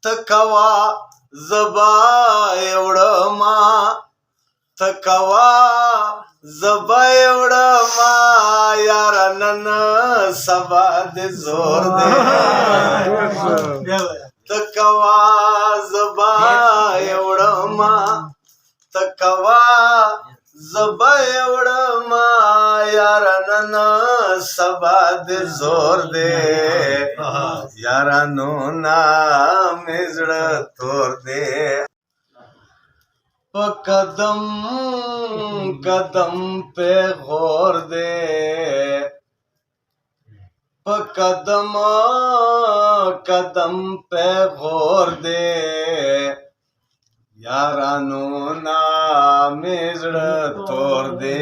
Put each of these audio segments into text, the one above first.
थकवा जबा एवढं मा थकवा जबा एवढं मा यारानं सबा दे जोर दे थकवा जबा एवढं मा थकवा जबा एवढं मा यारानं सबा दे जोर दे यारानो ना मेजड तोर दे कदम कदम पे गौर दे कदम कदम पे गौर दे यारानो ना मेजड तोर दे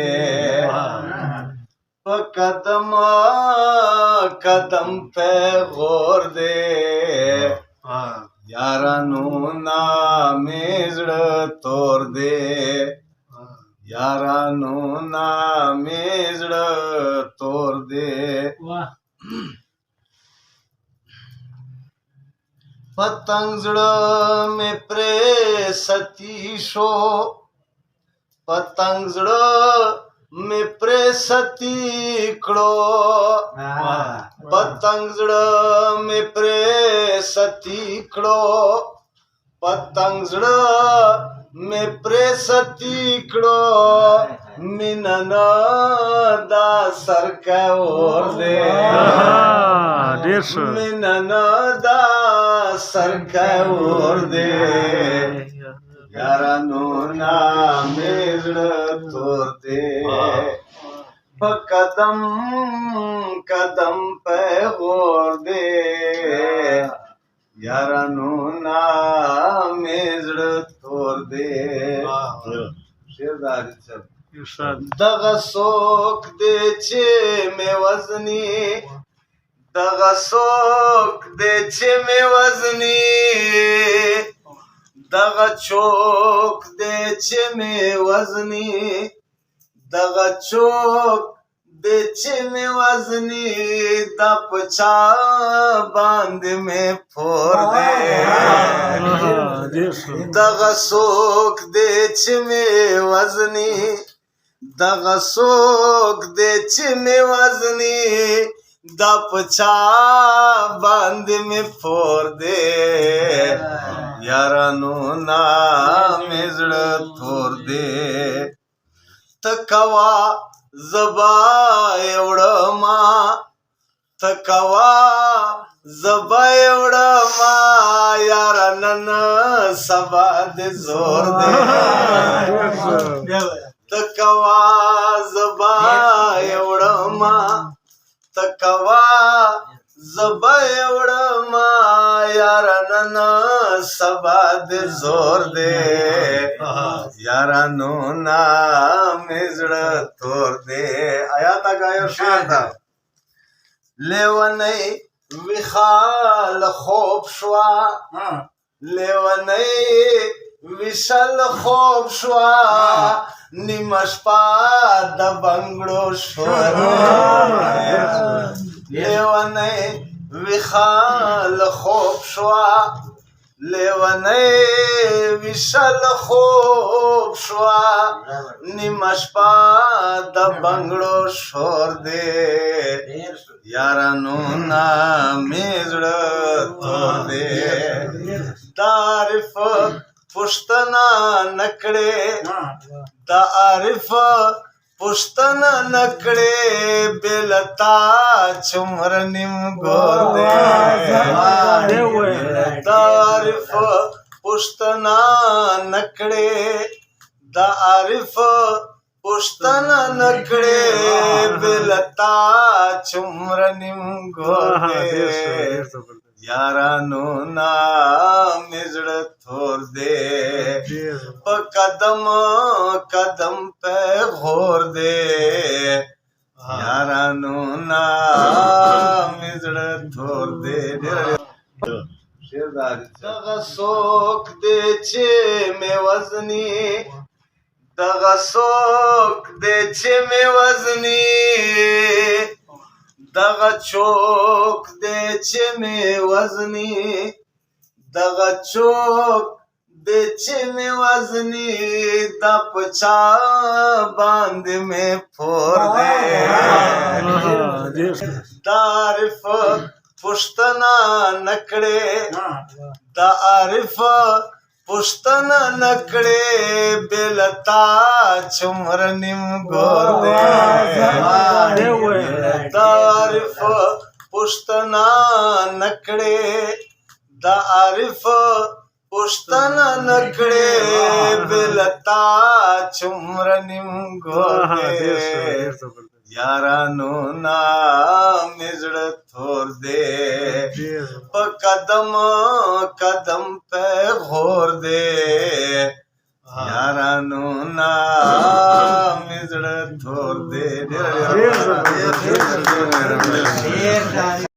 कदम कदम पे गौर दे यारानो ना मेजड तोर दे यारानो ना मेजड तोर दे पतंगजड में प्रेसती शो पतंगजड में प्रेसती कड़ो पतंगजड में प्रेसती कड़ो पतंगजड में प्रेसती कड़ो मिनन दा सरका ओर दे मिनन दा सरका ओर दे यारानो ना मेजड तोर दे कदम कदम पे गौर दे यारानो ना मेजड तोर दे दगा सोक दे छे में वजनी दगा सोक दे छे में वजनी दगा चोक दे छे में वजनी दगा चोक दे छे में वजनी दपचा बांध में फोर दे दगा सोक दे छे में वजनी दगा सोक दे छे में वजनी दपचा बांध में फोर दे यारानो ना मेजड तोर दे थकवा जबा एवढं मा थकवा जबा एवढं मा यारानं सबा दे जोर दे थकवा जबा एवढं मा थकवा जबा एवढं मा यारानं सबा दे जोर दे यारानो ना मेजड तोर दे आया था गायो शांता लेवनै विशाल खोप श्वा लेवनै विशाल खोप श्वा निमशपा दबंगडो शोर लेवनै विशाल खोप श्वा लेवनै विशाल खोप श्वा निमशपा दबंगडो शोर दे यारानो ना मेजड तोर दे तारीफ पुष्तना नकडे तारीफ पुष्तना नकडे बेलता चुमर निम गोर दे तारीफ पुष्तना नकडे तारीफ पुष्तना नकडे बेलता चुमर निम गोर दे यारानो ना मेजड तोर दे कदम कदम पे घोर दे यारानो ना मेजड तोर दे दगा सोक दे छे में वजनी दगा सोक दे छे में वजनी दगा चोक दे छे में वजनी दगा चोक बेचे में वजनी दपचा बांध में फोड़ दे तारीफ पुश्तना नकड़े तारीफ पुश्तना नकड़े बेलता चुमर निम गोर दे तारीफ पुश्तना नकड़े तारीफ पुश्तना नकड़े बेलता चुमर निम गोर दे यारानो ना मिजड़ थोर दे कदम कदम पे घोर दे यारानो ना मिजड़ थोर दे